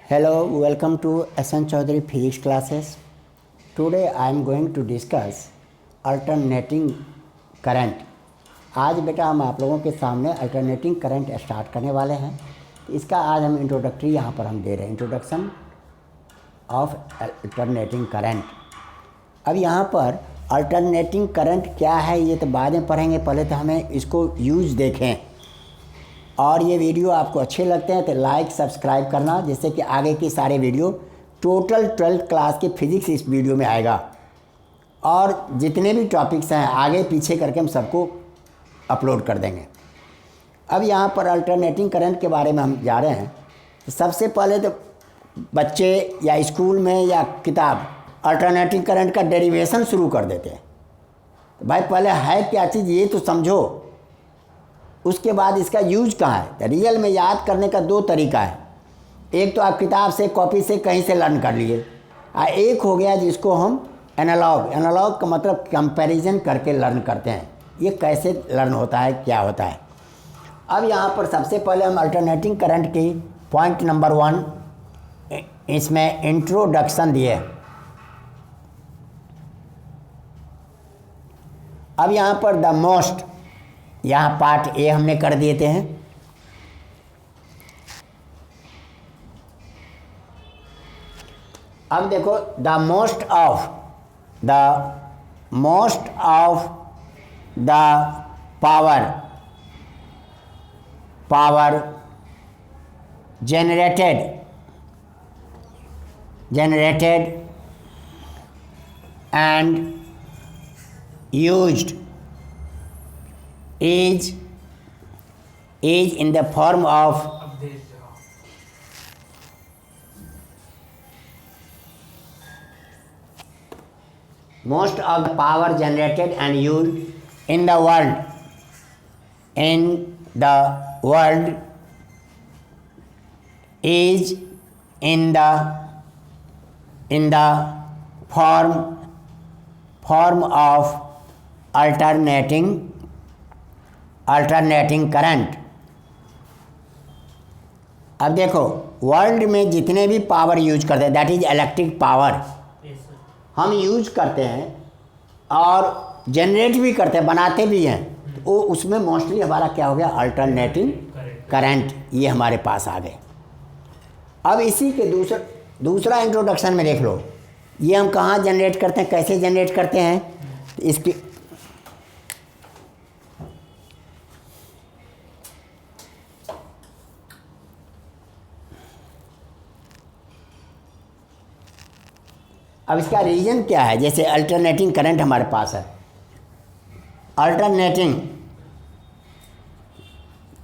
Hello, welcome to SN Chaudhary physics classes. Today I am going to discuss alternating current. आज बेटा हम आप लोगों के सामने अल्टरनेटिंग करंट स्टार्ट करने वाले हैं। तो इसका आज हम इंट्रोडक्टरी यहाँ पर हम दे रहे हैं, इंट्रोडक्शन ऑफ अल्टरनेटिंग करंट। अब यहाँ पर अल्टरनेटिंग करंट क्या है ये तो बाद में पढ़ेंगे, पहले तो हमें इसको यूज देखें। और ये वीडियो आपको अच्छे लगते हैं तो लाइक सब्सक्राइब करना, जिससे कि आगे की सारे वीडियो टोटल 12th क्लास के फिजिक्स इस वीडियो में आएगा। और जितने भी टॉपिक्स हैं आगे पीछे करके हम सबको अपलोड कर देंगे। अब यहाँ पर अल्टरनेटिंग करंट के बारे में हम जा रहे हैं। तो सबसे पहले तो बच्चे या स्कूल में या किताब अल्टरनेटिंग करंट का डेरिवेशन शुरू कर देते हैं। तो भाई पहले है क्या चीज़ ये तो समझो, उसके बाद इसका यूज कहाँ है। तो रियल में याद करने का दो तरीका है। एक तो आप किताब से कॉपी से कहीं से लर्न कर लिए, और एक हो गया जिसको हम एनालॉग। एनालॉग का मतलब कंपैरिजन करके लर्न करते हैं। ये कैसे लर्न होता है, क्या होता है। अब यहाँ पर सबसे पहले हम अल्टरनेटिंग करंट की पॉइंट नंबर 1 इसमें इंट्रोडक्शन दिए। अब यहाँ पर द मोस्ट, यहाँ पार्ट ए हमने कर देते हैं। अब देखो the most of the power generated and used is in the form of most of the power generated and used in the world is in the form of alternating current. अब देखो world में जितने भी power use करते हैं, that is electric power, हम use करते हैं और जनरेट भी करते हैं, बनाते भी हैं। तो वो उसमें मोस्टली हमारा क्या हो गया, अल्टरनेटिंग करंट, ये हमारे पास आ गए। अब इसी के दूसरा इंट्रोडक्शन में देख लो, ये हम कहाँ जनरेट करते हैं, कैसे जनरेट करते हैं। तो इसकी अब इसका रीजन क्या है। जैसे अल्टरनेटिंग करंट हमारे पास है, alternating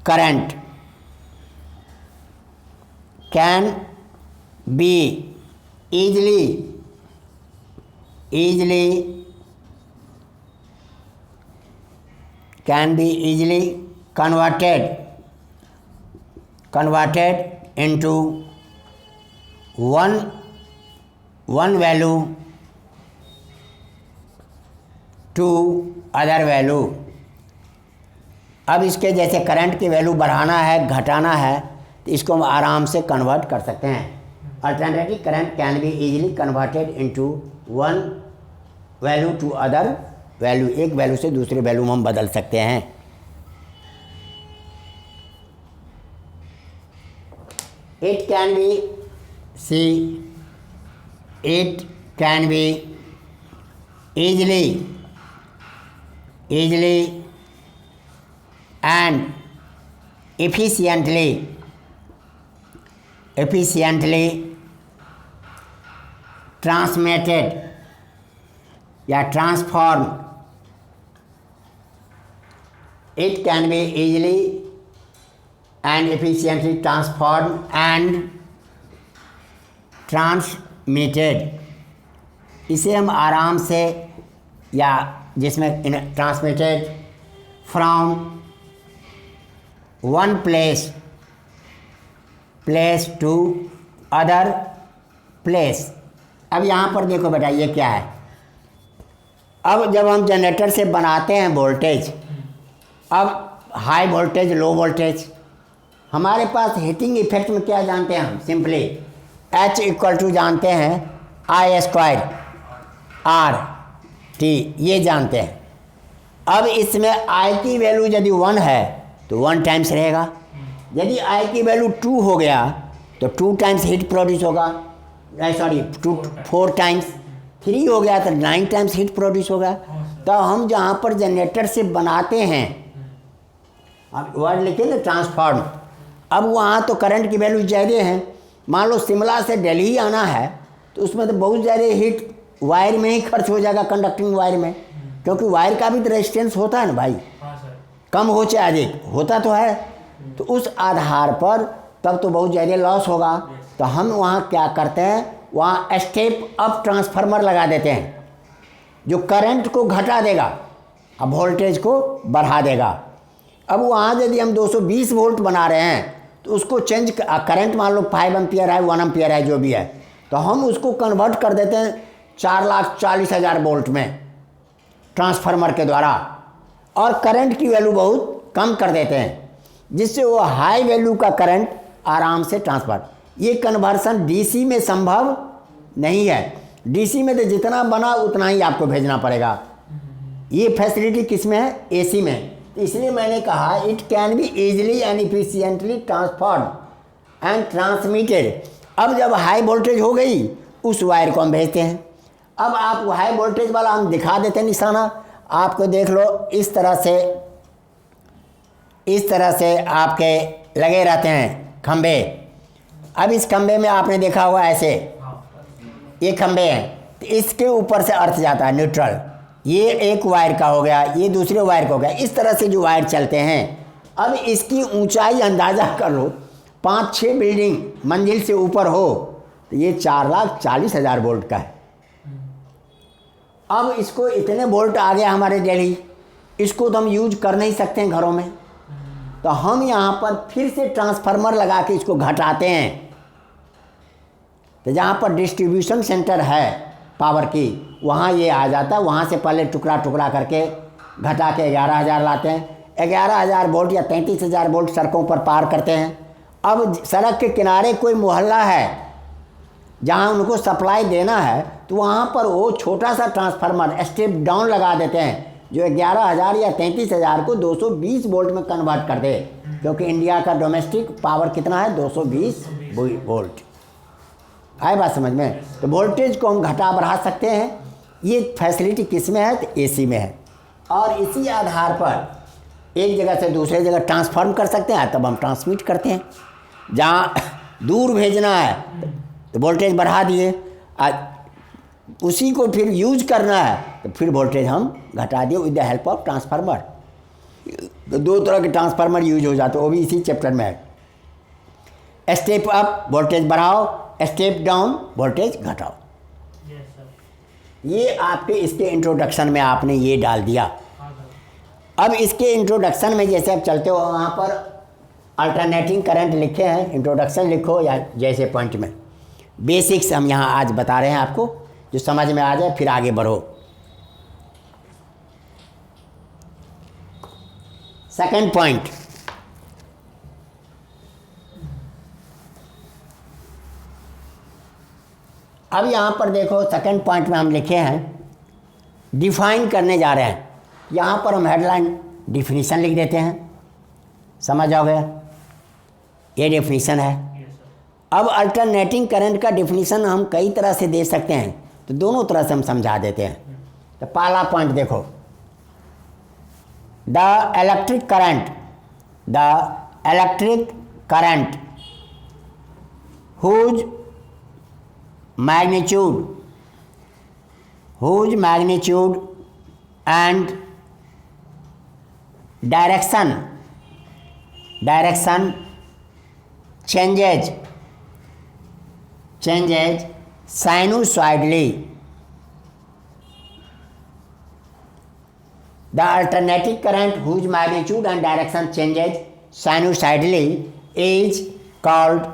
current can be easily converted into one value to other value। अब इसके जैसे करंट की वैल्यू बढ़ाना है, घटाना है, तो इसको हम आराम से कन्वर्ट कर सकते हैं। Alternating current can be easily converted into one value to other value, एक वैल्यू से दूसरे वैल्यू में हम बदल सकते हैं। It can be easily and efficiently transmitted या transformed। It can be easily and efficiently transformed and transmitted। इसे हम आराम से, या जिसमें transmitted from one place to other place. अब यहाँ पर देखो बेटा ये क्या है। अब जब हम जनरेटर से बनाते हैं वोल्टेज, अब हाई वोल्टेज लो वोल्टेज, हमारे पास हीटिंग इफेक्ट में क्या जानते हैं हम, सिंपली H इक्वल टू जानते हैं I स्क्वायर R T, ये जानते हैं। अब इसमें I की वैल्यू यदि 1 है तो 1 टाइम्स रहेगा, यदि I की वैल्यू 2 हो गया तो 2 टाइम्स हीट प्रोड्यूस होगा, सॉरी 4 टाइम्स, 3 हो गया तो 9 टाइम्स हीट प्रोड्यूस होगा। तो हम जहाँ पर जनरेटर से बनाते हैं, अब वर्ड लिखे ना ट्रांसफॉर्म, अब वहाँ तो करंट की वैल्यू ज़्यादा है। मान लो शिमला से दिल्ली आना है तो उसमें तो बहुत ज़्यादा हीट वायर में ही खर्च हो जाएगा, कंडक्टिंग वायर में, क्योंकि वायर का भी तो रेजिस्टेंस होता है ना भाई, कम हो चाहे अधिक होता तो है। तो उस आधार पर तब तो बहुत ज़्यादा लॉस होगा। तो हम वहाँ क्या करते हैं, वहाँ स्टेप अप ट्रांसफार्मर लगा देते हैं जो करंट को घटा देगा अब वोल्टेज को बढ़ा देगा। अब वहाँ यदि हम 220 वोल्ट बना रहे हैं तो उसको चेंज, करंट मान लो 5 एम्पियर है, 1 एम्पियर है, जो भी है, तो हम उसको कन्वर्ट कर देते हैं 4,40,000 वोल्ट में ट्रांसफार्मर के द्वारा, और करंट की वैल्यू बहुत कम कर देते हैं, जिससे वो हाई वैल्यू का करंट आराम से ट्रांसफर। ये कन्वर्सन डीसी में संभव नहीं है, डीसी में तो जितना बना उतना ही आपको भेजना पड़ेगा। ये फैसिलिटी किस में है, एसी में। इसलिए मैंने कहा it can be easily and efficiently transferred and transmitted. अब जब हाई वोल्टेज हो गई उस वायर को हम भेजते हैं। अब आप हाई वोल्टेज वाला हम दिखा देते हैं निशाना, आपको देख लो इस तरह से आपके लगे रहते हैं खंबे। अब इस खंबे में आपने देखा होगा ऐसे ये खंबे हैं, तो इसके ऊपर से अर्थ जाता है न्यूट्रल, ये एक वायर का हो गया, ये दूसरे वायर का हो गया, इस तरह से जो वायर चलते हैं। अब इसकी ऊंचाई अंदाज़ा कर लो, 5-6 बिल्डिंग मंजिल से ऊपर हो तो ये 4,40,000 वोल्ट का है। अब इसको इतने वोल्ट आ गया हमारे दिल्ली, इसको तो हम यूज कर नहीं सकते हैं घरों में, तो हम यहाँ पर फिर से ट्रांसफार्मर लगा के इसको घटाते हैं। तो जहाँ पर डिस्ट्रीब्यूशन सेंटर है पावर की, वहाँ ये आ जाता है, वहाँ से पहले टुकड़ा टुकड़ा करके घटा के 11,000 लाते हैं। 11,000 वोल्ट या 33,000 वोल्ट सड़कों पर पार करते हैं। अब सड़क के किनारे कोई मोहल्ला है जहाँ उनको सप्लाई देना है, तो वहाँ पर वो छोटा सा ट्रांसफार्मर स्टेप डाउन लगा देते हैं जो 11,000 या 33,000 को 220 वोल्ट में कन्वर्ट कर दे, क्योंकि इंडिया का डोमेस्टिक पावर कितना है, 220 वोल्ट। आए बात समझ में। तो वोल्टेज को हम घटा बढ़ा सकते हैं। ये फैसिलिटी किस में है, तो एसी में है। और इसी आधार पर एक जगह से दूसरे जगह ट्रांसफॉर्म कर सकते हैं, तब हम ट्रांसमिट करते हैं। जहाँ दूर भेजना है तो वोल्टेज बढ़ा दिए, उसी को फिर यूज करना है तो फिर वोल्टेज हम घटा दिए with the help of transformer. तो 2 तरह के ट्रांसफार्मर यूज हो जाते हैं, वो भी इसी चैप्टर में है। स्टेप अप वोल्टेज बढ़ाओ, स्टेप डाउन वोल्टेज घटाओ। ये आपके इसके इंट्रोडक्शन में आपने ये डाल दिया। अब इसके इंट्रोडक्शन में जैसे आप चलते हो वहाँ पर अल्टरनेटिंग करंट लिखे हैं, इंट्रोडक्शन लिखो या जैसे पॉइंट में बेसिक्स हम यहाँ आज बता रहे हैं आपको, जो समझ में आ जाए फिर आगे बढ़ो। सेकंड पॉइंट, अब यहाँ पर देखो सेकंड पॉइंट में हम लिखे हैं डिफाइन करने जा रहे हैं। यहाँ पर हम हेडलाइन डिफिनीशन लिख देते हैं, समझ आओ गया, ये डिफिनीशन है। अब अल्टरनेटिंग करंट का डिफिनीशन हम कई तरह से दे सकते हैं, तो दोनों तरह से हम समझा देते हैं। तो पहला पॉइंट देखो, the electric current whose magnitude and direction changes sinusoidally. The alternating current whose magnitude and direction changes sinusoidally is called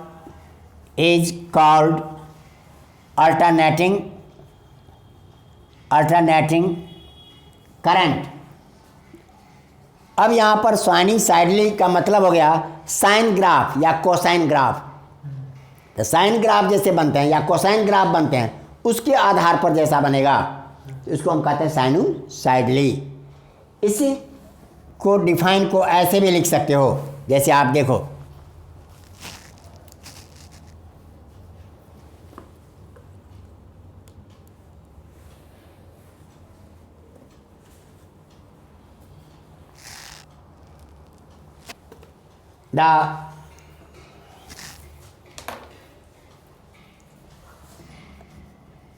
alternating current. अब यहाँ पर साइनसॉइडली का मतलब हो गया साइन ग्राफ या कोसाइन ग्राफ। तो साइन ग्राफ जैसे बनते हैं या कोसाइन ग्राफ बनते हैं उसके आधार पर जैसा बनेगा तो इसको हम कहते हैं साइनूसाइडली। इसी को डिफाइन को ऐसे भी लिख सकते हो, जैसे आप देखो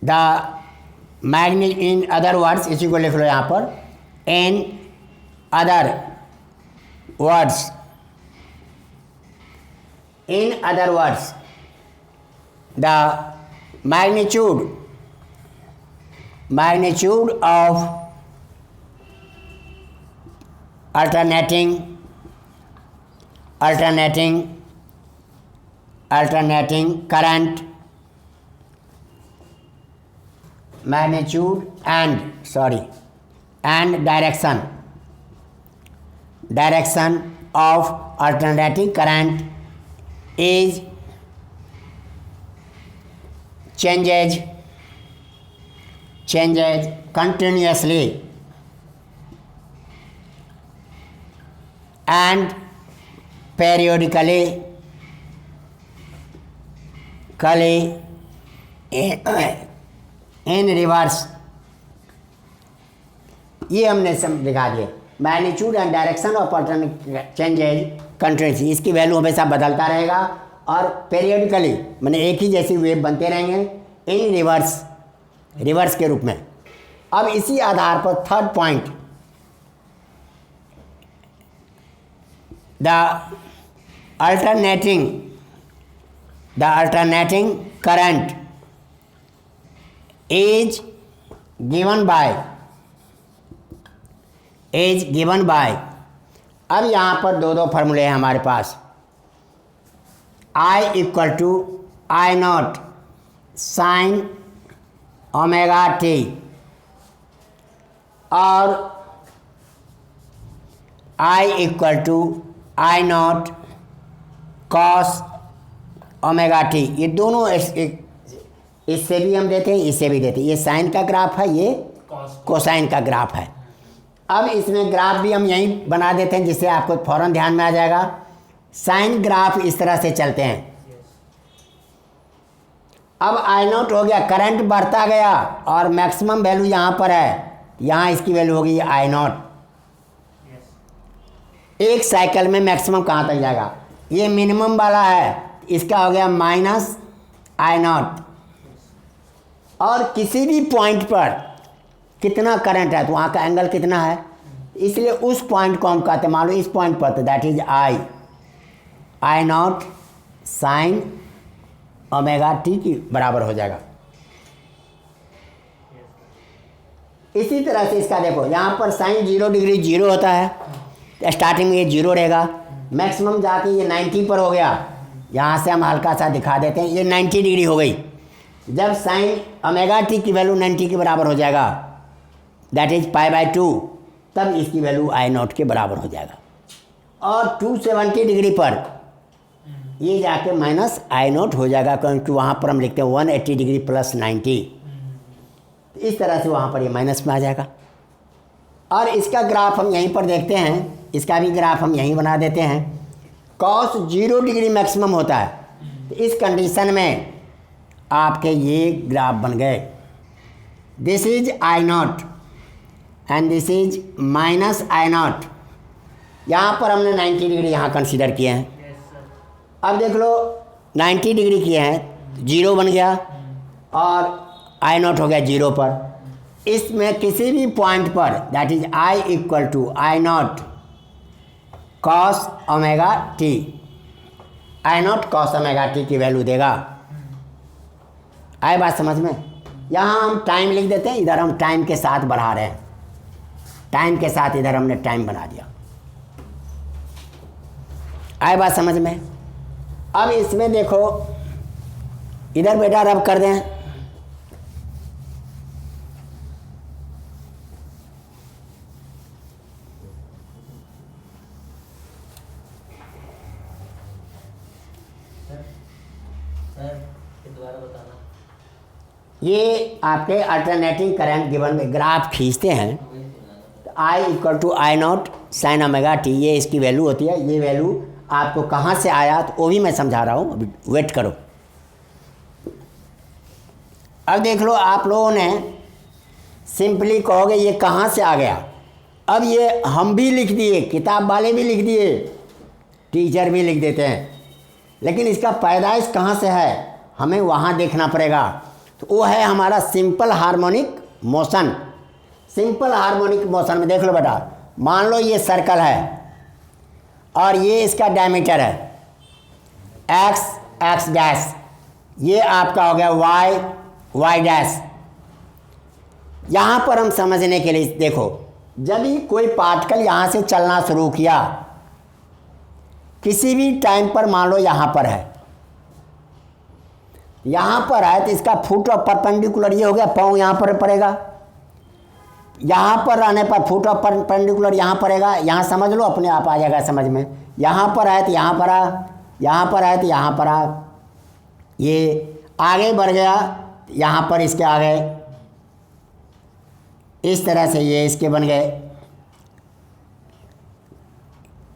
द मैग्नीट इन अदर वर्ड्स, इसी को लिख लो यहाँ पर, in other words, in other words the magnitude of alternating current, magnitude and direction of alternating current is changes continuously and periodically in reverse। ये हमने दिखा दिए। Magnitude and direction of alternate changes continuously, इसकी value हमेशा बदलता रहेगा और पेरियोडिकली मैंने एक ही जैसी वेव बनते रहेंगे इन रिवर्स के रूप में। अब इसी आधार पर third point, the alternating current is given by, अब यहाँ पर दो फार्मूले हैं हमारे पास। I equal to I not sine omega T और I equal to I not cos omega T. ये दोनों इससे भी हम देते हैं, इससे भी देते हैं। ये साइन का ग्राफ है, ये कोसाइन का ग्राफ है। अब इसमें ग्राफ भी हम यहीं बना देते हैं जिससे आपको फौरन ध्यान में आ जाएगा। साइन ग्राफ इस तरह से चलते हैं। अब आई नॉट हो गया, करंट बढ़ता गया और मैक्सिमम वैल्यू यहाँ पर है, यहाँ इसकी वैल्यू होगी आई नॉट। एक साइकिल में मैक्सिमम कहाँ तक जाएगा, ये मिनिमम वाला है, इसका हो गया माइनस आई नॉट। और किसी भी पॉइंट पर कितना करंट है तो वहाँ का एंगल कितना है, इसलिए उस पॉइंट को हम कहते हैं, मान लो इस पॉइंट पर, तो that is I nought sine omega T की बराबर हो जाएगा। इसी तरह से इसका देखो, यहाँ पर साइन 0 डिग्री 0 होता है, तो स्टार्टिंग में ये 0 रहेगा, मैक्सिमम जाके ये 90 पर हो गया। यहाँ से हम हल्का सा दिखा देते हैं, ये 90 डिग्री हो गई। जब साइन ओमेगा टी की वैल्यू 90 के बराबर हो जाएगा, दैट इज π/2, तब इसकी वैल्यू आई नॉट के बराबर हो जाएगा। और 270 डिग्री पर ये जाके माइनस आई नॉट हो जाएगा, क्योंकि वहाँ पर हम लिखते हैं 180 डिग्री प्लस 90, इस तरह से वहाँ पर ये माइनस में आ जाएगा। और इसका ग्राफ हम यहीं पर देखते हैं, इसका भी ग्राफ हम यहीं बना देते हैं। कॉस 0 डिग्री मैक्सिमम होता है, तो इस कंडीशन में आपके ये ग्राफ बन गए। This is I not and this is minus I not. यहाँ पर हमने 90 डिग्री यहाँ कंसीडर किए हैं। अब देख लो 90 डिग्री किए हैं, 0 बन गया और आई नॉट हो गया 0 पर। इसमें किसी भी पॉइंट पर, that is I equal to I not cos omega T, I not cos omega T की वैल्यू देगा। आए बात समझ में? यहाँ हम टाइम लिख देते हैं, इधर हम टाइम के साथ बढ़ा रहे हैं, टाइम के साथ इधर हमने टाइम बना दिया। आए बात समझ में? अब इसमें देखो, इधर बेटा रब कर दें, दोबारा बताना। ये आपके अल्टरनेटिंग करंट गिवन में ग्राफ खींचते हैं तो I equal to I nought sine omega T, ये इसकी वैल्यू होती है। ये वैल्यू आपको कहाँ से आया तो वो भी मैं समझा रहा हूँ, अभी वेट करो। अब देख लो, आप लोगों ने सिंपली कहोगे ये कहाँ से आ गया। अब ये हम भी लिख दिए, किताब वाले भी लिख दिए, टीचर भी लिख देते हैं, लेकिन इसका पैदाइश कहाँ से है हमें वहाँ देखना पड़ेगा। तो वो है हमारा simple harmonic motion. Simple harmonic motion में देख लो बेटा, मान लो ये सर्कल है और ये इसका डायमीटर है एक्स, एक्स डैश, ये आपका हो गया वाई, वाई डैश। यहाँ पर हम समझने के लिए देखो, जब ही कोई पार्टिकल यहाँ से चलना शुरू किया, किसी भी टाइम पर मान लो यहाँ पर है, यहाँ पर है तो इसका फुट ऑफ परपेंडिकुलर ये हो गया, पाँव यहाँ पर पड़ेगा, यहाँ पर रहने पर फुट ऑफ परपेंडिकुलर यहाँ पड़ेगा। यहाँ समझ लो, अपने आप आ जाएगा समझ में। यहाँ पर है तो यहाँ पर आ, यहाँ पर है तो यहाँ पर आ, ये आगे बढ़ गया यहाँ पर इसके आगे, इस तरह से ये इसके बन गए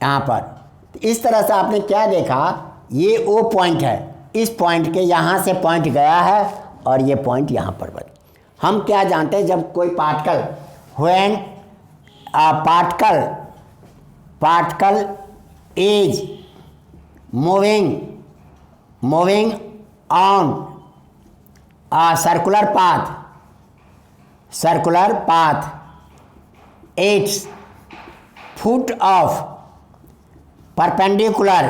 यहाँ पर। इस तरह से आपने क्या देखा, ये ओ पॉइंट है, इस पॉइंट के यहाँ से पॉइंट गया है और ये पॉइंट यहाँ पर बन। हम क्या जानते हैं, जब कोई particle when particle is moving on circular path it's foot of perpendicular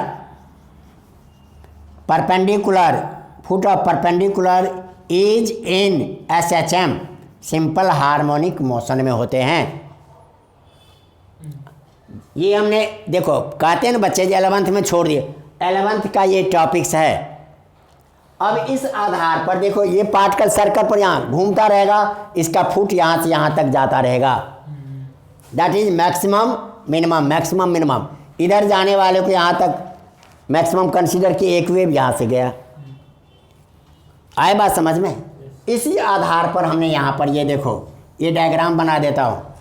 foot of perpendicular is in SHM, simple harmonic motion में होते हैं। ये हमने देखो कहते हैं ना बच्चे, 11th में छोड़ दिए, 11th का ये टॉपिक्स है। अब इस आधार पर देखो, ये पार्टिकल सर्कल पर यहाँ घूमता रहेगा, इसका फुट यहाँ से यहाँ तक जाता रहेगा, दैट इज मैक्सिमम मिनिमम। इधर जाने वाले को यहाँ तक मैक्सिमम कंसीडर कि एक वेव यहाँ से गया। आए बात समझ में? इसी आधार पर हमने यहाँ पर ये देखो, ये डायग्राम बना देता हूँ।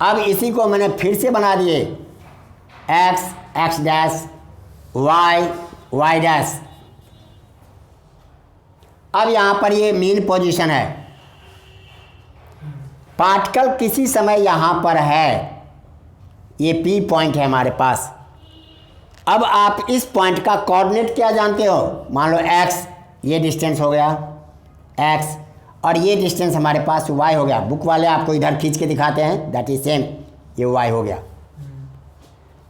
अब इसी को मैंने फिर से बना दिए, X, X dash, Y, Y dash. अब यहाँ पर ये मीन पोजीशन है, पार्टिकल किसी समय यहाँ पर है, ये पी पॉइंट है हमारे पास। अब आप इस पॉइंट का कोऑर्डिनेट क्या जानते हो, मान लो एक्स, ये डिस्टेंस हो गया एक्स, और ये डिस्टेंस हमारे पास वाई हो गया। बुक वाले आपको इधर खींच के दिखाते हैं, दैट इज सेम, ये वाई हो गया।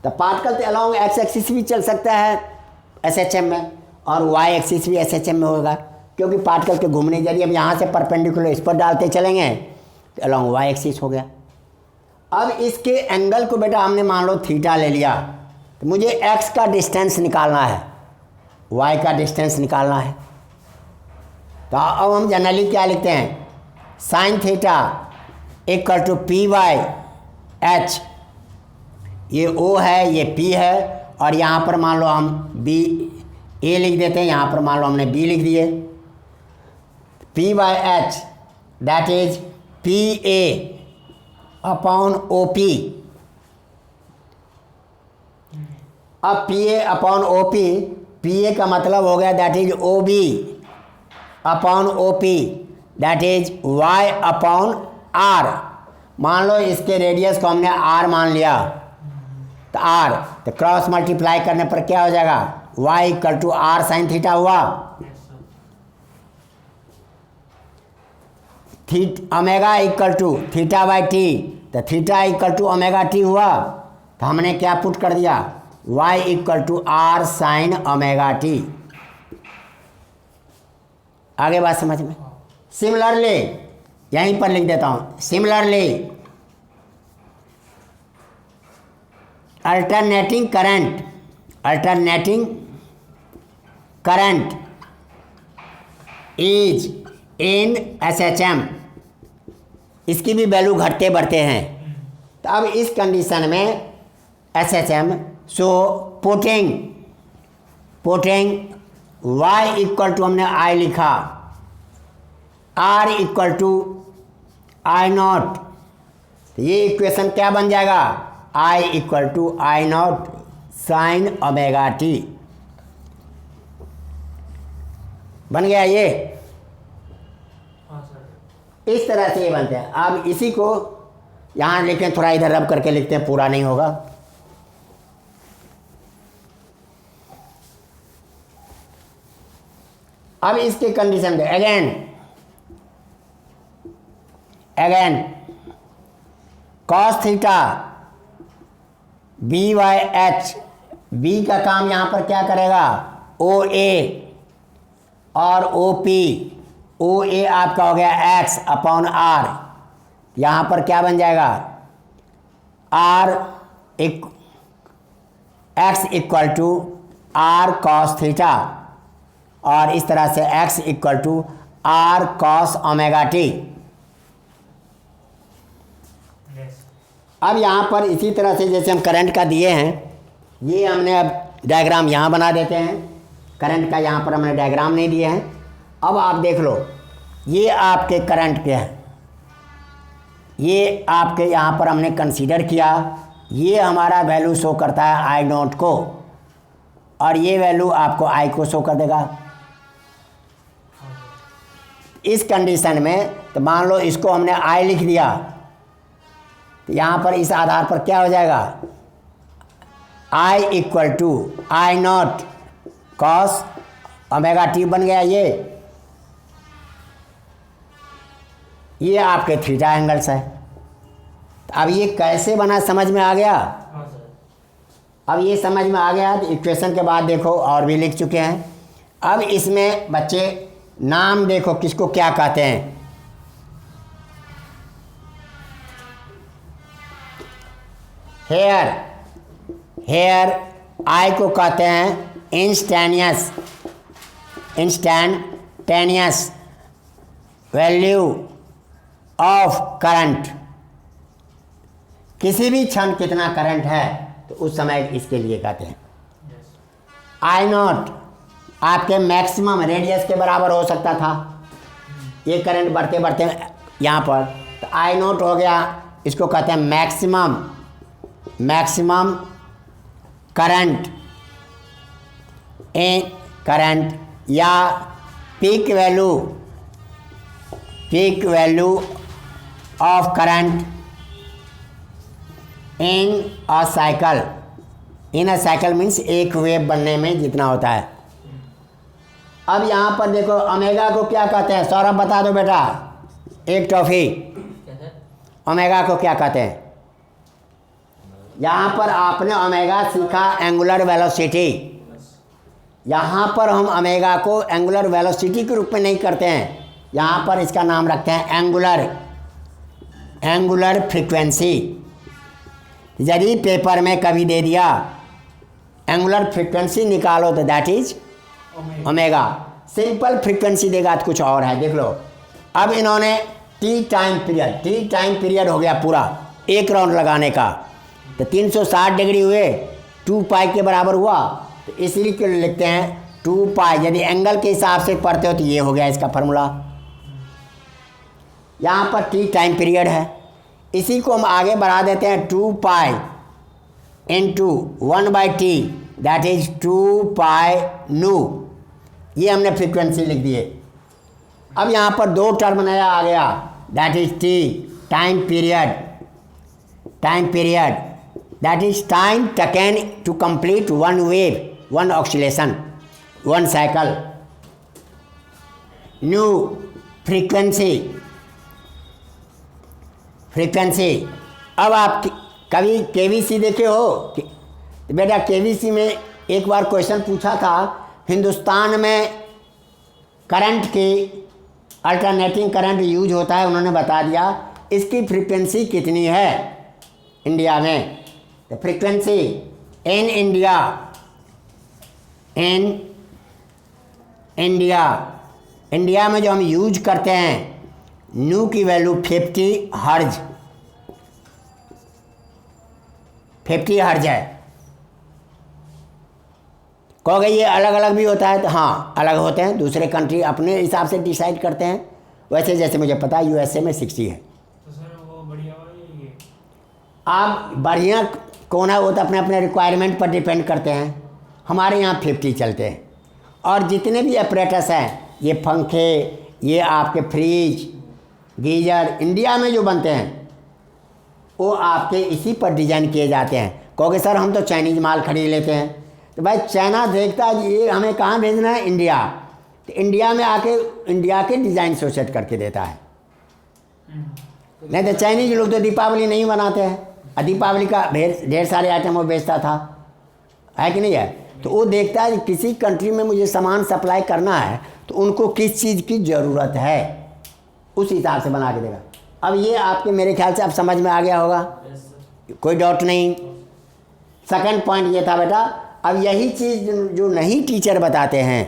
तो पार्टिकल तो अलॉन्ग एक्स एक्सिस भी चल सकता है SHM में, और वाई एक्सिस भी SHM में होगा, क्योंकि पार्टिकल के घूमने जरिए अब यहाँ से परपेंडिकुलर इस पर डालते चलेंगे तो अलॉन्ग वाई एक्सिस हो गया। अब इसके एंगल को बेटा हमने मान लो थीटा ले लिया, तो मुझे एक्स का डिस्टेंस निकालना है, वाई का डिस्टेंस निकालना है। तो अब हम जनरली क्या लिखते हैं, sine theta equal to PY/H, ये O है, ये P है, और यहाँ पर मान लो हम A लिख देते हैं, यहाँ पर मान लो हमने B लिख दिए। P/H that is PA upon OP। अब PA अपॉन OP, PA का मतलब हो गया that is OB upon OP, that is Y upon R। मान लो इसके रेडियस को हमने R मान लिया, तो R, तो क्रॉस मल्टीप्लाई करने पर क्या हो जाएगा, Y equal to R sine theta हुआ, omega equal to theta by t, तो theta equal to omega t हुआ। तो हमने क्या पुट कर दिया, y equal to R sine omega t. आगे बात समझ में? सिमिलरली यहीं पर लिख देता हूँ, similarly alternating current is in SHM, इसकी भी वैल्यू घटते बढ़ते हैं। तो अब इस कंडीशन में SHM, so putting y equal to हमने I लिखा, r equal to I not, तो ये इक्वेशन क्या बन जाएगा, I equal to I not sine omega T बन गया ये। इस तरह से ये बनते हैं। अब इसी को यहाँ लिखें, थोड़ा इधर रब करके लिखते हैं, पूरा नहीं होगा। अब इसके कंडीशन पे again cos theta B by H, B का काम यहाँ पर क्या करेगा, ओ ए और ओ पी। ओ ए आपका हो गया एक्स अपॉन आर, यहाँ पर क्या बन जाएगा, R X equal to R cos theta, और इस तरह से x equal to R cos omega T. अब यहाँ पर इसी तरह से जैसे हम करंट का दिए हैं, ये हमने अब डायग्राम यहाँ बना देते हैं। करंट का यहाँ पर हमने डायग्राम नहीं दिए हैं। अब आप देख लो, ये आपके करंट के हैं, ये आपके यहाँ पर हमने कंसीडर किया, ये हमारा वैल्यू शो करता है आई नॉट को, और ये वैल्यू आपको आई को शो कर देगा। इस कंडीशन में तो मान लो इसको हमने आई लिख दिया, तो यहाँ पर इस आधार पर क्या हो जाएगा, I equal to I not cos omega T बन गया। ये आपके थीटा एंगल्स है। अब ये कैसे बना समझ में आ गया। अब ये समझ में आ गया तो इक्वेशन के बाद देखो और भी लिख चुके हैं। अब इसमें बच्चे नाम देखो किसको क्या कहते हैं। हेयर आई को कहते हैं इंस्टैंटेनियस वैल्यू ऑफ करंट। किसी भी क्षण कितना करंट है तो उस समय इसके लिए कहते हैं। आई नॉट आपके मैक्सिमम रेडियस के बराबर हो सकता था। ये करंट बढ़ते बढ़ते यहाँ पर तो आई नॉट हो गया, इसको कहते हैं मैक्सिमम करंट या peak value of current in a cycle means एक वेव बनने में जितना होता है। अब यहाँ पर देखो ओमेगा को क्या कहते हैं, सौरभ बता दो बेटा, एक टॉफी। ओमेगा को क्या कहते हैं? यहाँ पर आपने ओमेगा सीखा एंगुलर वेलोसिटी। यहाँ पर हम ओमेगा को एंगुलर वेलोसिटी के रूप में नहीं करते हैं, यहाँ पर इसका नाम रखते हैं एंगुलर फ्रीक्वेंसी। यदि पेपर में कभी दे दिया एंगुलर फ्रीक्वेंसी निकालो तो that is omega. Simple frequency देगा तो कुछ और है। देख लो, अब इन्होंने टी टाइम पीरियड हो गया पूरा एक राउंड लगाने का, तो 360 डिग्री हुए, 2 पाई के बराबर हुआ, तो इसलिए क्यों लिखते हैं 2 पाई। यदि एंगल के हिसाब से पढ़ते हो तो ये हो गया इसका फॉर्मूला। यहाँ पर टी टाइम पीरियड है, इसी को हम आगे बढ़ा देते हैं 2 pi into 1/t that is 2 पाई नू। ये हमने फ्रीक्वेंसी लिख दिए। अब यहाँ पर 2 टर्म नया आ गया that is T time period that is time taken to complete one wave, one oscillation, one cycle. New frequency. अब आप कभी केवीसी देखे हो? बेटा केवीसी में एक बार क्वेश्चन पूछा था, हिंदुस्तान में करंट की अल्टरनेटिंग करंट यूज होता है, उन्होंने बता दिया इसकी फ्रीक्वेंसी कितनी है इंडिया में। तो फ्रीक्वेंसी इन इंडिया में जो हम यूज करते हैं, न्यू की वैल्यू 50 हर्ज है। कहोगे ये अलग अलग भी होता है, तो हाँ अलग होते हैं, दूसरे कंट्री अपने हिसाब से डिसाइड करते हैं। वैसे जैसे मुझे पता है USA में 60 है। तो सर वो बढ़िया वाला ये आप बढ़िया कौन है वो तो अपने अपने रिक्वायरमेंट पर डिपेंड करते हैं। हमारे यहाँ 50 चलते हैं। और जितने भी अपरेटस हैं, ये पंखे, ये आपके फ्रिज, गीजर इंडिया में जो बनते हैं वो आपके इसी पर डिजाइन किए जाते हैं। कहोगे सर हम तो चाइनीज़ माल खरीद लेते हैं, तो भाई चाइना देखता है ये हमें कहाँ भेजना है, इंडिया, तो इंडिया में आके इंडिया के डिज़ाइन से सेट करके देता है। नहीं तो चाइनीज लोग तो दीपावली नहीं मनाते हैं, और दीपावली का ढेर सारे आइटम वो बेचता था, है कि नहीं है। तो वो देखता है कि किसी कंट्री में मुझे सामान सप्लाई करना है तो उनको किस चीज़ की ज़रूरत है, उस हिसाब से बना के देगा। अब ये आपके मेरे ख्याल से अब समझ में आ गया होगा, कोई डाउट नहीं। सेकंड पॉइंट ये था बेटा, अब यही चीज़ जो नहीं टीचर बताते हैं,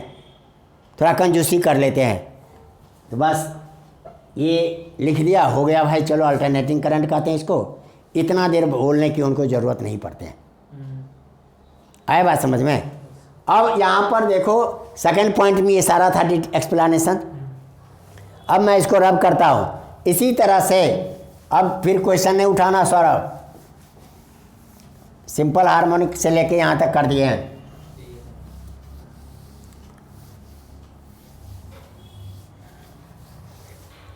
थोड़ा कंजूसी कर लेते हैं, तो बस ये लिख दिया, हो गया भाई, चलो अल्टरनेटिंग करंट कहते हैं इसको। इतना देर बोलने की उनको ज़रूरत नहीं पड़ते हैं। आए बात समझ में। अब यहाँ पर देखो सेकंड पॉइंट में ये सारा था एक्सप्लेनेशन। अब मैं इसको रब करता हूँ इसी तरह से। अब फिर क्वेश्चन नहीं उठाना सौरभ, सिंपल हार्मोनिक से लेके यहाँ तक कर दिए हैं।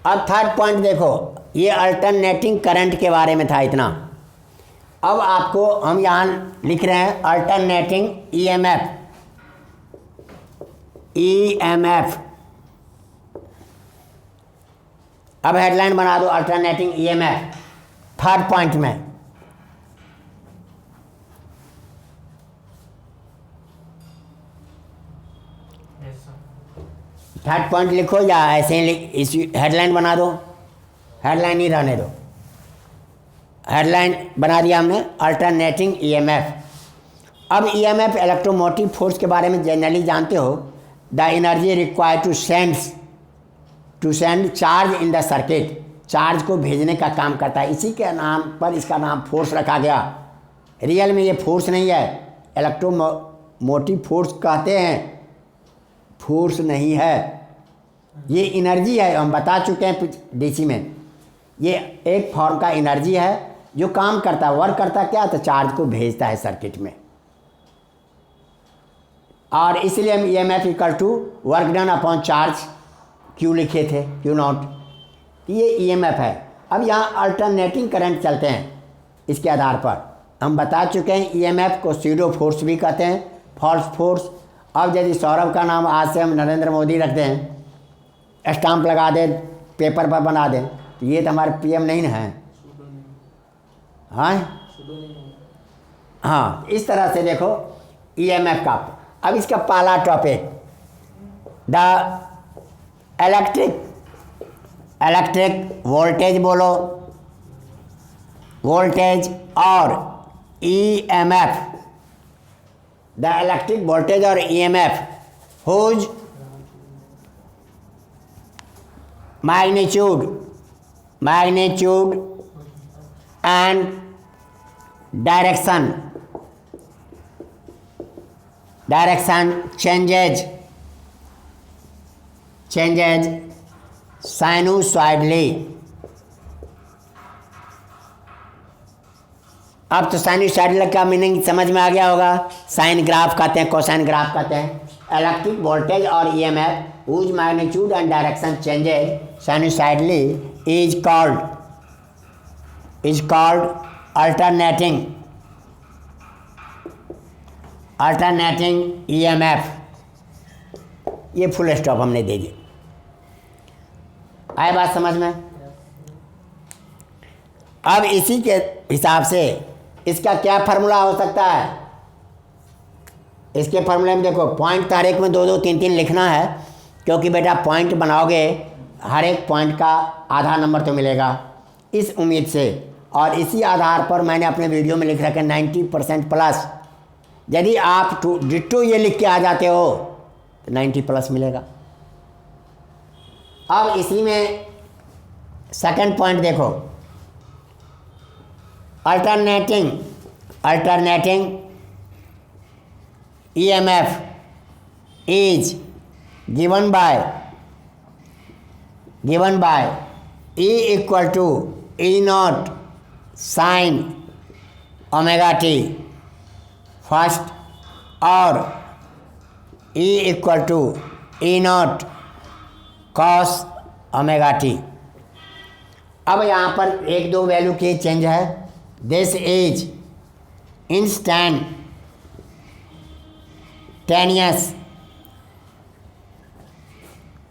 अब थर्ड पॉइंट देखो, ये अल्टरनेटिंग करंट के बारे में था इतना। अब आपको हम यहाँ लिख रहे हैं अल्टरनेटिंग EMF। अब हेडलाइन बना दो अल्टरनेटिंग EMF थर्ड पॉइंट में। थर्ड पॉइंट लिखो या ऐसे ही इस हेडलाइन बना दो, हेडलाइन ही रहने दो। हेडलाइन बना दिया हमने अल्टरनेटिंग EMF। अब EMF इलेक्ट्रोमोटिव फोर्स के बारे में जनरली जानते हो, the energy required to send charge in the circuit, charge को भेजने का काम करता है। इसी के नाम पर इसका नाम फोर्स रखा गया। रियल में ये फोर्स नहीं है, इलेक्ट्रोमोटिव फोर्स कहते हैं, फोर्स नहीं है, ये एनर्जी है। हम बता चुके हैं DC में, ये एक फॉर्म का एनर्जी है जो काम करता है, वर्क करता है क्या, तो चार्ज को भेजता है सर्किट में। और इसलिए हम EMF equal to work done upon charge Q लिखे थे, Q0। ये EMF है। अब यहाँ अल्टरनेटिंग करंट चलते हैं, इसके आधार पर हम बता चुके हैं EMF को सीडो फोर्स भी कहते हैं, फॉल्स फोर्स। अब यदि सौरभ का नाम आज से हम नरेंद्र मोदी रख दें, स्टाम्प लगा दें, पेपर पर बना दें, तो ये तो हमारे PM नहीं ना है। हाँ, इस तरह से देखो EMF का। अब इसका पहला टॉपिक, द इलेक्ट्रिक वोल्टेज बोलो, वोल्टेज और EMF, द इलेक्ट्रिक वोल्टेज और EMF whose magnitude and direction changes sinusoidally। अब तो साइनसॉइडल का मीनिंग समझ में आ गया होगा। साइन ग्राफ कहते हैं, कोसाइन ग्राफ कहते हैं। इलेक्ट्रिक वोल्टेज और EMF whose magnitude and direction changes sinusoidally is called alternating EMF। ये फुल स्टॉप हमने दे दी। आए बात समझ में। अब इसी के हिसाब से इसका क्या फार्मूला हो सकता है। इसके फार्मूले में देखो, पॉइंट तो हर एक में 2-2, 3-3 लिखना है, क्योंकि बेटा पॉइंट बनाओगे हर एक पॉइंट का आधा नंबर तो मिलेगा, इस उम्मीद से। और इसी आधार पर मैंने अपने वीडियो में लिख रखा है 90% प्लस। यदि आप डिट्टो ये लिख के आ जाते हो तो 90 प्लस मिलेगा। अब इसी में सेकंड पॉइंट देखो, alternating EMF is given by E equal to E naught sin omega t first और E equal to E naught cos omega t। अब यहाँ पर एक दो वैल्यू की चेंज है। This is instantaneous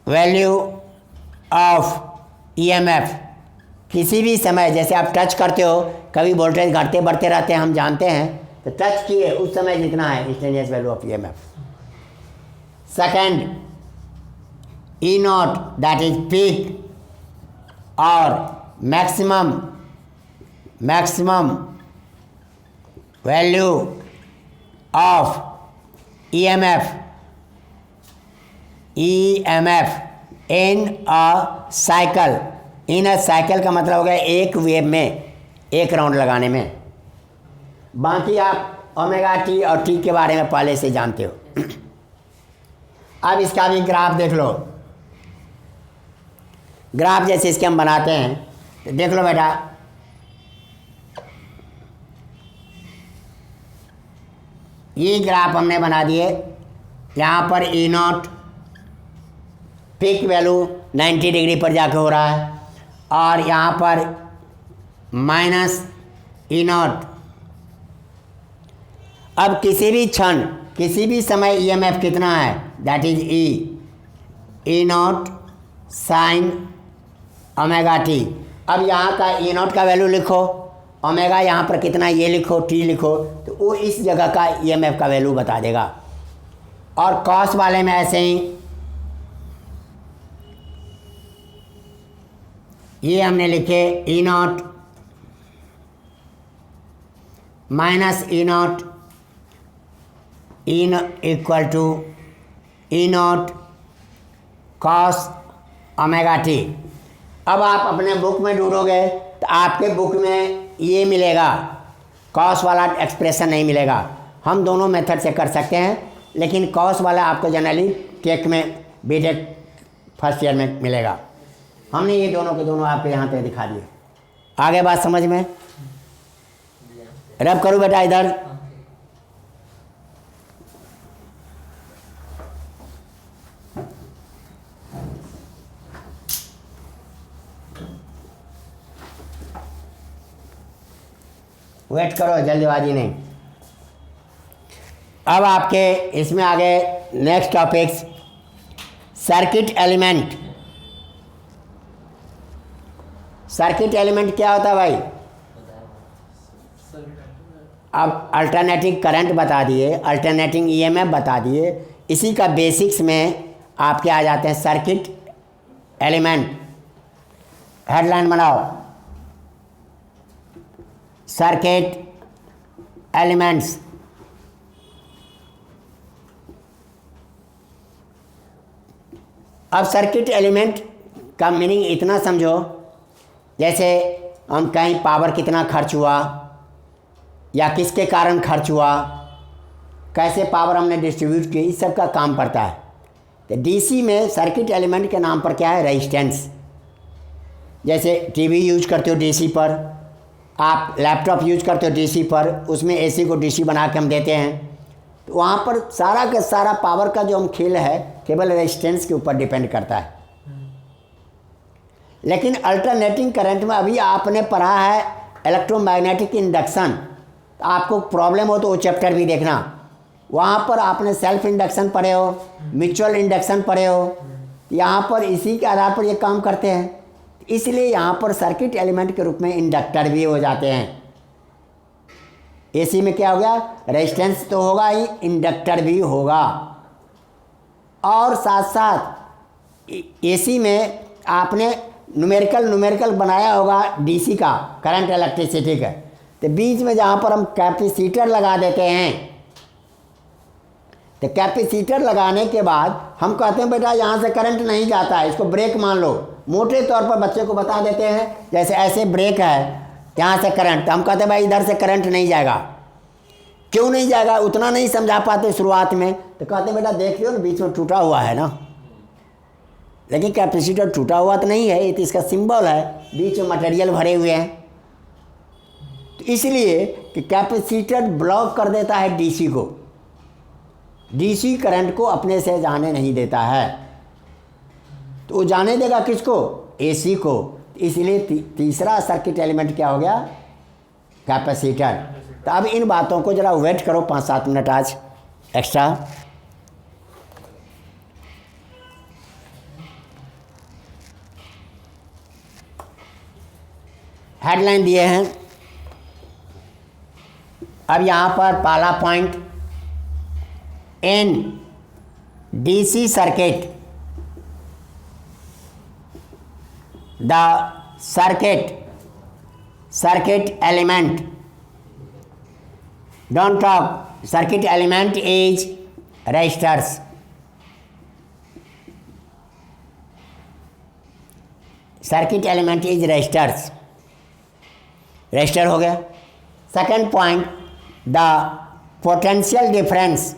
value of EMF. किसी भी समय जैसे आप टच करते हो, कभी वोल्टेज घटते बढ़ते रहते हैं, हम जानते हैं, तो टच किए उस समय जितना है instantaneous value of EMF. Second, E nought that is peak और maximum value of EMF in a cycle. In a cycle का मतलब हो गया एक वेव में एक राउंड लगाने में। बाकी आप ओमेगा टी और टी के बारे में पहले से जानते हो। अब इसका भी ग्राफ देख लो। ग्राफ जैसे इसके हम बनाते हैं तो देख लो बेटा, ये ग्राफ हमने बना दिए। यहाँ पर ई नॉट पीक वैल्यू 90 डिग्री पर जाके हो रहा है और यहाँ पर माइनस ई नॉट। अब किसी भी क्षण किसी भी समय ईएमएफ कितना है, that is E not sine omega T. अब यहाँ का ई नॉट का वैल्यू लिखो, ओमेगा यहाँ पर कितना ये लिखो, टी लिखो, तो वो इस जगह का ईएमएफ का वैल्यू बता देगा। और कॉस वाले में ऐसे ही ये हमने लिखे E nought minus E nought equal to E nought cos omega T. अब आप अपने बुक में ढूंढोगे तो आपके बुक में ये मिलेगा, कॉस वाला एक्सप्रेशन नहीं मिलेगा। हम दोनों मेथड से कर सकते हैं, लेकिन कॉस वाला आपको जनरली टेक में बीटेक फर्स्ट ईयर में मिलेगा। हमने ये दोनों के दोनों आपके यहाँ पे दिखा दिए। आगे बात समझ में? रब करूँ बेटा इधर। वेट करो, जल्दबाजी नहीं। अब आपके इसमें आगे next topics circuit element. Circuit element क्या होता है भाई? अब अल्टरनेटिंग करंट बता दिए, अल्टरनेटिंग ईएमएफ बता दिए। इसी का बेसिक्स में आपके आ जाते हैं सर्किट एलिमेंट। हेडलाइन बनाओ, सर्किट एलिमेंट्स। अब सर्किट एलिमेंट का मीनिंग इतना समझो, जैसे हम कहीं पावर कितना खर्च हुआ या किसके कारण खर्च हुआ, कैसे पावर हमने डिस्ट्रीब्यूट की, इस सब का काम पड़ता है। तो डीसी में सर्किट एलिमेंट के नाम पर क्या है? रेजिस्टेंस। जैसे टीवी यूज करते हो डीसी पर, आप लैपटॉप यूज करते हो डीसी पर, उसमें एसी को डीसी बना के हम देते हैं, तो वहाँ पर सारा का सारा पावर का जो हम खेल है केवल रेजिस्टेंस के ऊपर डिपेंड करता है। लेकिन अल्टरनेटिंग करंट में अभी आपने पढ़ा है इलेक्ट्रोमैग्नेटिक इंडक्शन, तो आपको प्रॉब्लम हो तो वो चैप्टर भी देखना। वहाँ पर आपने सेल्फ इंडक्शन पढ़े हो, म्यूचुअल इंडक्शन पढ़े हो, यहाँ पर इसी के आधार पर ये काम करते हैं। इसलिए यहाँ पर सर्किट एलिमेंट के रूप में इंडक्टर भी हो जाते हैं। एसी में क्या हो गया? रेजिस्टेंस तो होगा ही, इंडक्टर भी होगा। और साथ साथ एसी में आपने न्यूमेरिकल बनाया होगा डीसी का, करंट इलेक्ट्रिसिटी का, तो बीच में जहाँ पर हम कैपेसिटर लगा देते हैं, तो कैपेसिटर लगाने के बाद हम कहते हैं बेटा यहाँ से करंट नहीं जाता है, इसको ब्रेक मान लो। मोटे तौर पर बच्चे को बता देते हैं, जैसे ऐसे ब्रेक है यहाँ से करंट, तो हम कहते हैं भाई इधर से करंट नहीं जाएगा। क्यों नहीं जाएगा, उतना नहीं समझा पाते शुरुआत में, तो कहते बेटा देख लियो ना बीच में टूटा हुआ है ना, लेकिन कैपेसिटर टूटा हुआ तो नहीं है, ये तो इसका सिंबल है, बीच में मटेरियल भरे हुए हैं। तो इसलिए कि कैपेसिटर ब्लॉक कर देता है डीसी को, डीसी करंट को अपने से जाने नहीं देता है। तो वो जाने देगा किसको, एसी को। इसलिए तीसरा सर्किट एलिमेंट क्या हो गया, कैपेसिटर। तो अब इन बातों को ज़रा वेट करो 5-7 मिनट आज एक्स्ट्रा। हेडलाइन दिए हैं। अब यहाँ पर पहला point, in DC circuit the circuit element, don't talk, circuit element is resistors, circuit element is resistors, resistor हो गया। Second point, the potential difference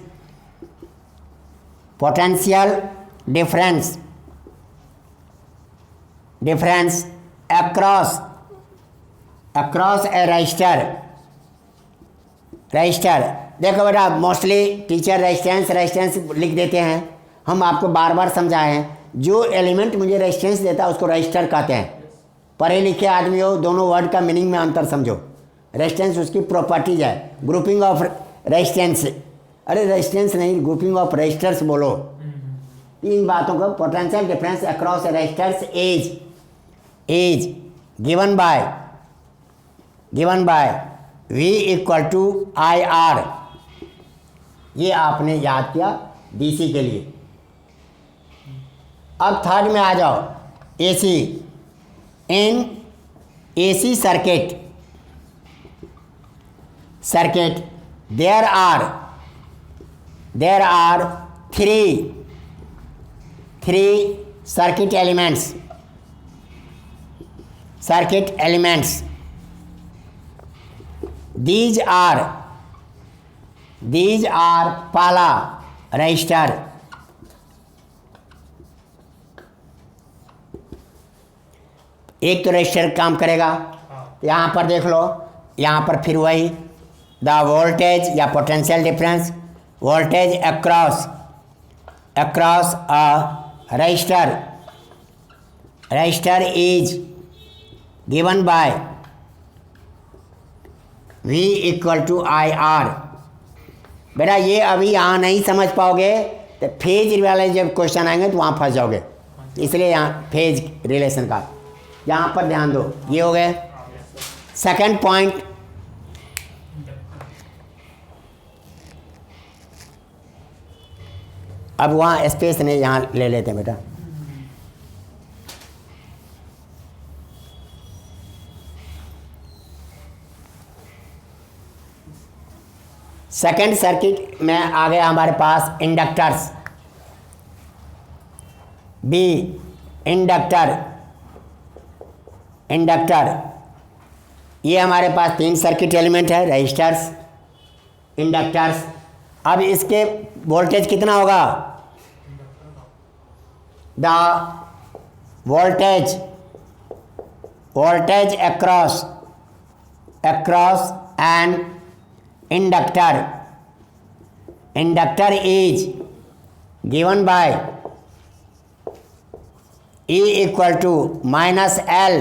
across a register. देखो बेटा मोस्टली टीचर रेजिस्टेंस लिख देते हैं, हम आपको बार बार समझाए हैं, जो एलिमेंट मुझे रेजिस्टेंस देता है उसको रजिस्टर कहते हैं। पढ़े लिखे आदमी हो, दोनों वर्ड का मीनिंग में अंतर समझो। रेजिस्टेंस उसकी प्रॉपर्टीज है, ग्रुपिंग ऑफ रेजिस्टेंस, अरे रेजिस्टेंस नहीं, ग्रुपिंग ऑफ रजिस्टर्स बोलो। इन बातों को, potential difference across resistors is given by V equal to IR। ये आपने याद किया DC के लिए। अब थर्ड में आ जाओ, AC। In AC circuit there are three circuit elements. These are पहला रजिस्टर, एक तो रजिस्टर काम करेगा। यहाँ पर देख लो, यहाँ पर फिर वही द वोल्टेज या potential difference, voltage across a resistor is given by V equal to IR। बेटा ये अभी यहाँ नहीं समझ पाओगे तो फेज वाले जब क्वेश्चन आएंगे तो वहाँ फंस जाओगे, इसलिए यहाँ फेज रिलेशन का यहाँ पर ध्यान दो। ये हो गए। सेकंड पॉइंट, अब वहाँ स्पेस नहीं, यहाँ ले लेते हैं बेटा। सेकेंड सर्किट में आ गया हमारे पास इंडक्टर्स। बी इंडक्टर, ये हमारे पास 3 सर्किट एलिमेंट है, रजिस्टर्स, इंडक्टर्स। अब इसके वोल्टेज कितना होगा, the voltage across an inductor is given by E equal to minus L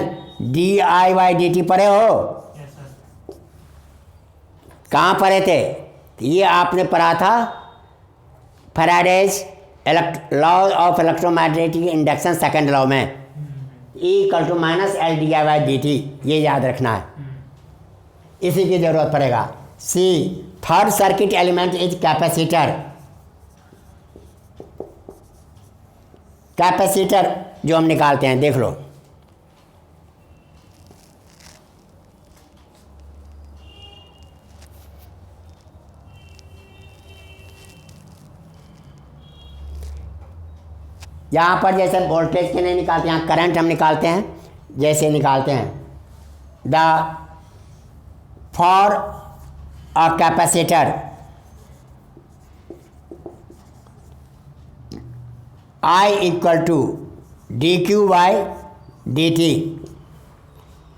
di/dt। पढ़े हो? कहाँ पढ़े थे? ये आपने पढ़ा था Faraday's law of electromagnetic induction second law में, E equal to minus L di/dt। ये याद रखना है, इसी की जरूरत पड़ेगा। C third circuit element is capacitor जो हम निकालते हैं, देख लो। यहाँ पर जैसे वोल्टेज के नहीं निकालते, यहाँ करंट हम निकालते हैं, जैसे निकालते हैं the for a capacitor I equal to D Q by D T,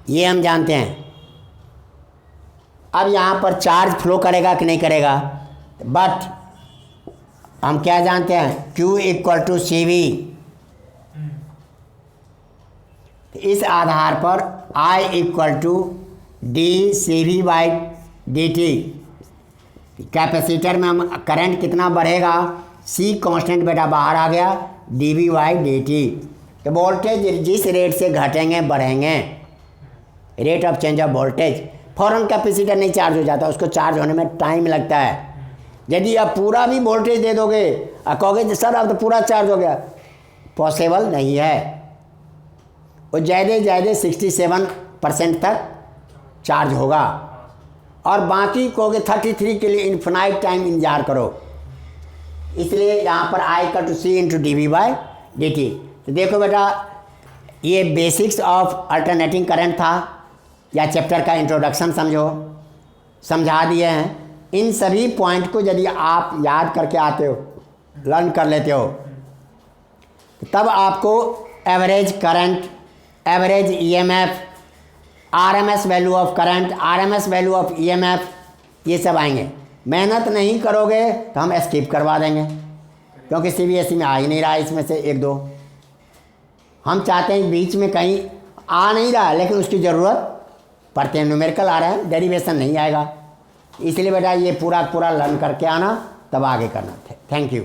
ये हम जानते हैं। अब यहाँ पर चार्ज फ्लो करेगा कि नहीं करेगा, बट हम क्या जानते हैं, Q equal to C V. इस आधार पर I equal to D C V by D T, capacitor में हम करंट कितना बढ़ेगा, C कांस्टेंट बेटा बाहर आ गया, D V by D T. तो वोल्टेज जिस रेट से घटेंगे बढ़ेंगे, rate of change of voltage, फ़ौरन कैपेसिटर नहीं चार्ज हो जाता, उसको चार्ज होने में टाइम लगता है। यदि आप पूरा भी वोल्टेज दे दोगे और कहोगे सर अब तो पूरा चार्ज हो गया, पॉसिबल नहीं है। वो ज़्यादा 67% तक चार्ज होगा, और बाकी कहोगे 33 के लिए इन्फिनाइट टाइम इंतजार करो। इसलिए यहाँ पर I equal to C into D V by D T. तो देखो बेटा, ये बेसिक्स ऑफ अल्टरनेटिंग करंट था, या चैप्टर का इंट्रोडक्शन समझा दिए हैं। इन सभी पॉइंट को यदि आप याद करके आते हो, लर्न कर लेते हो, तब आपको average current, average EMF, RMS value of current, RMS value of EMF, ये सब आएंगे। मेहनत नहीं करोगे तो हम स्किप करवा देंगे, क्योंकि सीबीएसई में आ ही नहीं रहा है इसमें से एक दो। हम चाहते हैं बीच में कहीं आ नहीं रहा, लेकिन उसकी ज़रूरत पढ़ते हैं, न्यूमेरिकल आ रहा है, डेरिवेशन नहीं आएगा। इसलिए बेटा ये पूरा लर्न करके आना, तब आगे करना। Thank you.